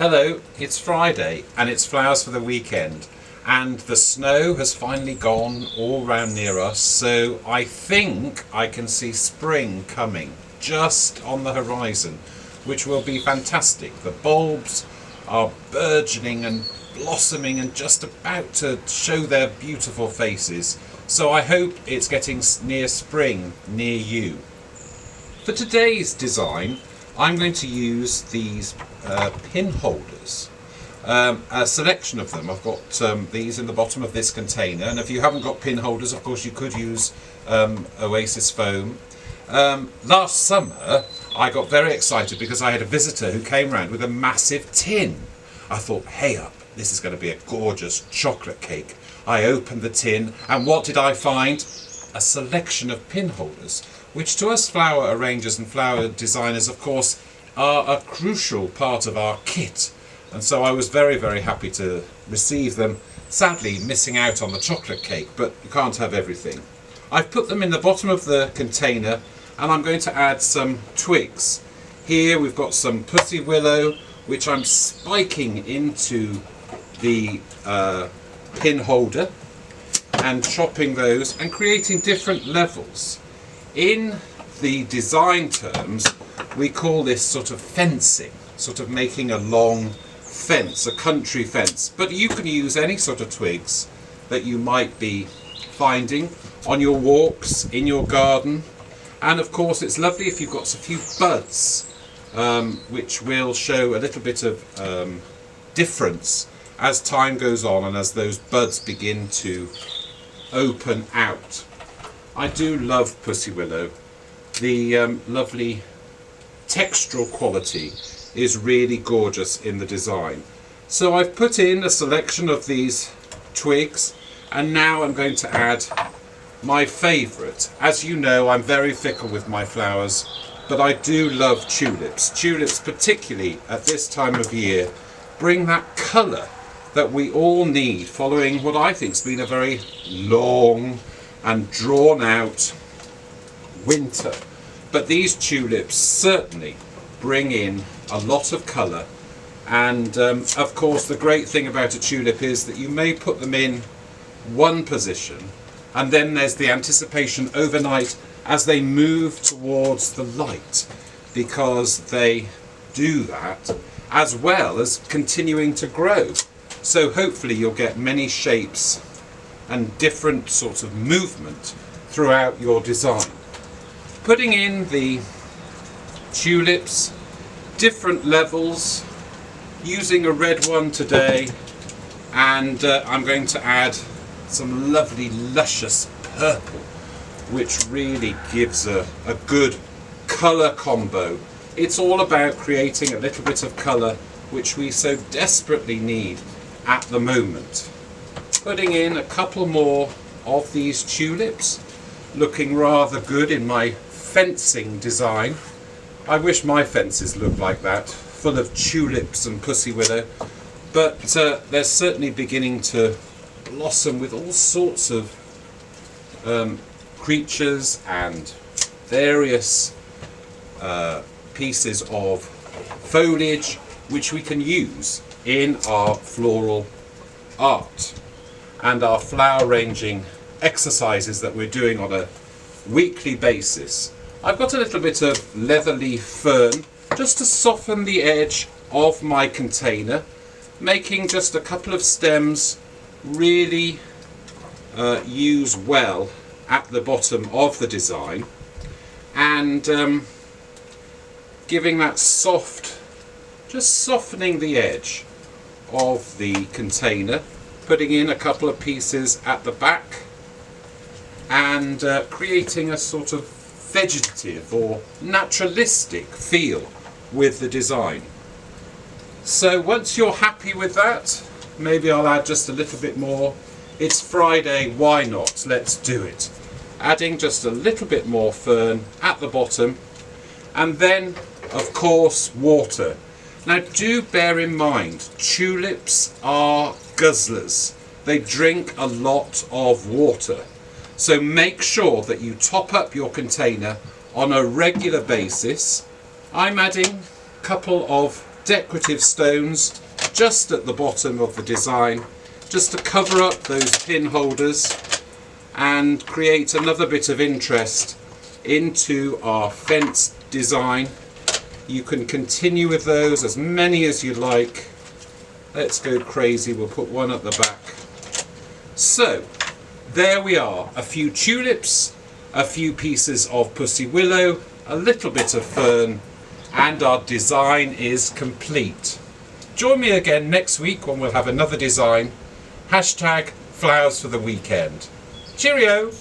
Hello, it's Friday and it's flowers for the weekend, and the snow has finally gone all round near us, so I think I can see spring coming just on the horizon, which will be fantastic. The bulbs are burgeoning and blossoming and just about to show their beautiful faces, so I hope it's getting near spring near you. For today's design, I'm going to use these pin holders, a selection of them. I've got these in the bottom of this container, and if you haven't got pin holders, of course you could use Oasis foam. Last summer I got very excited because I had a visitor who came round with a massive tin. I thought, hey up, this is going to be a gorgeous chocolate cake. I opened the tin, and what did I find? A selection of pin holders, which to us flower arrangers and flower designers, of course, are a crucial part of our kit. And so I was very, very happy to receive them, sadly missing out on the chocolate cake, but you can't have everything. I've put them in the bottom of the container, and I'm going to add some twigs. Here we've got some pussy willow, which I'm spiking into the pin holder and chopping those and creating different levels. In the design terms, we call this sort of fencing, sort of making a long fence, a country fence. But you can use any sort of twigs that you might be finding on your walks, in your garden. And of course it's lovely if you've got a few buds, which will show a little bit of difference as time goes on and as those buds begin to open out. I do love pussy willow. The lovely textural quality is really gorgeous in the design. So I've put in a selection of these twigs, and now I'm going to add my favourite. As you know, I'm very fickle with my flowers, but I do love tulips. Tulips, particularly at this time of year, bring that colour that we all need following what I think has been a very long and drawn out winter. But these tulips certainly bring in a lot of colour, and of course the great thing about a tulip is that you may put them in one position, and then there's the anticipation overnight as they move towards the light, because they do that as well as continuing to grow. So hopefully you'll get many shapes and different sorts of movement throughout your design. Putting in the tulips, different levels, using a red one today, and I'm going to add some lovely luscious purple, which really gives a good colour combo. It's all about creating a little bit of colour, which we so desperately need at the moment. Putting in a couple more of these tulips, looking rather good in my fencing design. I wish my fences looked like that, full of tulips and pussy willow, but they're certainly beginning to blossom with all sorts of creatures and various pieces of foliage which we can use in our floral art and our flower arranging exercises that we're doing on a weekly basis. I've got a little bit of leather leaf fern just to soften the edge of my container, making just a couple of stems really use well at the bottom of the design, and giving that soft, just softening the edge of the container, putting in a couple of pieces at the back, and creating a sort of vegetative or naturalistic feel with the design. So once you're happy with that, maybe I'll add just a little bit more. It's Friday, why not? Let's do it. Adding just a little bit more fern at the bottom, and then of course water. Now do bear in mind, tulips are guzzlers. They drink a lot of water. So make sure that you top up your container on a regular basis. I'm adding a couple of decorative stones just at the bottom of the design, just to cover up those pin holders and create another bit of interest into our fence design. You can continue with those, as many as you like. Let's go crazy, we'll put one at the back. So there we are, a few tulips, a few pieces of pussy willow, a little bit of fern, and our design is complete. Join me again next week when we'll have another design. #flowers for the weekend. Cheerio!